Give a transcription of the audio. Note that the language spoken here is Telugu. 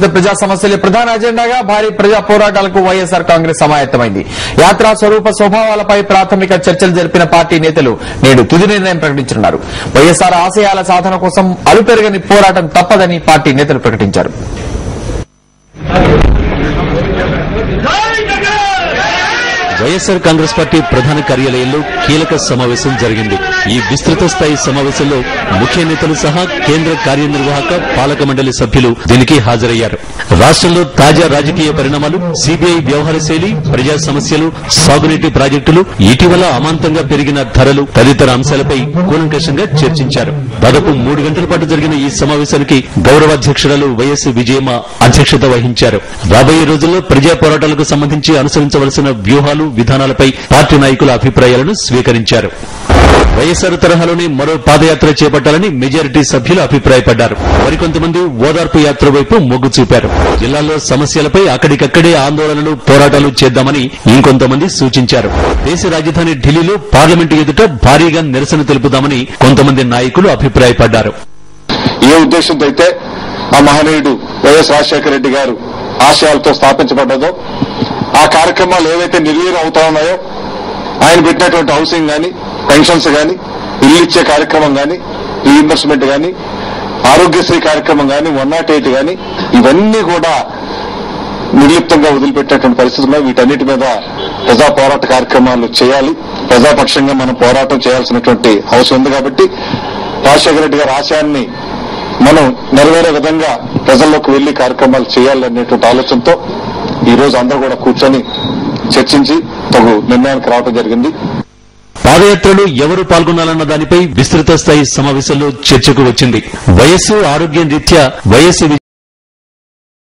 ప్రజా సమస్యలే ప్రధాన అజెండాగా భారీ ప్రజా పోరాటాలకు వైఎస్ఆర్ కాంగ్రెస్ సమాయత్తమైంది. యాత్రా స్వరూప స్వభావాలపై ప్రాథమిక చర్చలు జరిపిన పార్టీ నేతలు నేడు తుది నిర్ణయం ప్రకటించనున్నారు. వైఎస్ఆర్ ఆశయాల సాధన కోసం అలుపెరగని పోరాటం తప్పదని పార్టీ నేతలు ప్రకటించారు. వైఎస్ఆర్ కాంగ్రెస్ పార్టీ ప్రధాన కార్యాలయంలో కీలక సమావేశం జరిగింది. ఈ విస్తృత స్థాయి సమావేశంలో ముఖ్య నేతలు సహా కేంద్ర కార్యనిర్వాహక పాలక మండలి సభ్యులు దీనికి హాజరయ్యారు. రాష్ట్రంలో తాజా రాజకీయ పరిణామాలు, సిబిఐ వ్యవహార శైలి, ప్రజా సమస్యలు, సాగునీటి ప్రాజెక్టులు, ఇటీవల అమాంతంగా పెరిగిన ధరలు తదితర అంశాలపై కూలంకషంగా చర్చించారు. దాదాపు 3 గంటల పాటు జరిగిన ఈ సమావేశానికి గౌరవాధ్యక్షురాలు వైఎస్ విజయమ్మ అధ్యక్షత వహించారు. రాబోయే రోజుల్లో ప్రజా పోరాటాలకు సంబంధించి అనుసరించవలసిన వ్యూహాలు, విధానాలపై పార్టీ నాయకుల అభిప్రాయాలను స్వీకరించారు. వైఎస్ఆర్ తరహాలోనే మరో పాదయాత్ర చేపట్టాలని మెజారిటీ సభ్యులు అభిప్రాయపడ్డారు. మరికొంతమంది ఓదార్పు యాత్ర వైపు మొగ్గు చూపారు. జిల్లాల్లో సమస్యలపై అక్కడికక్కడే ఆందోళనలు, పోరాటాలు చేద్దామని ఇంకొంతమంది సూచించారు. దేశ రాజధాని ఢిల్లీలో పార్లమెంటు ఎదుట భారీగా నిరసన తెలుపుదామని కొంతమంది నాయకులు అభిప్రాయపడ్డారు. ఏ ఉద్దేశంతో అయితే ఆ మహనీయుడు వైఎస్ రాజశేఖర రెడ్డి గారు ఆశయాలతో స్థాపించబడ్డదో, ఆ కార్యక్రమాలు ఏవైతే నిర్వీర్యం అవుతా ఉన్నాయో, ఆయన పెట్టినటువంటి హౌసింగ్ గాని, పెన్షన్స్ గాని, ఇల్లు ఇచ్చే కార్యక్రమం గాని, రీఇంబర్స్మెంట్ గాని, ఆరోగ్యశ్రీ కార్యక్రమం గాని, 108 గాని, ఇవన్నీ కూడా నిర్లిప్తంగా వదిలిపెట్టినటువంటి పరిస్థితుల్లో వీటన్నిటి మీద ప్రజా పోరాట కార్యక్రమాలు చేయాలి. ప్రజాపక్షంగా మనం పోరాటం చేయాల్సినటువంటి అవసరం ఉంది. కాబట్టి రాజశేఖర రెడ్డి గారి ఆశయాన్ని మనం నెరవేరే విధంగా ప్రజల్లోకి వెళ్లి కార్యక్రమాలు చేయాలనేటువంటి ఆలోచనతో ఈ రోజు అందరూ కూడా కూర్చొని చర్చించి తగు నిర్ణయానికి రావడం జరిగింది. పాదయాత్రలో ఎవరు పాల్గొనాలన్న దానిపై విస్తృత స్థాయి సమావేశంలో చర్చకు వచ్చింది. వయస్సు, ఆరోగ్యం రీత్యా వైఎస్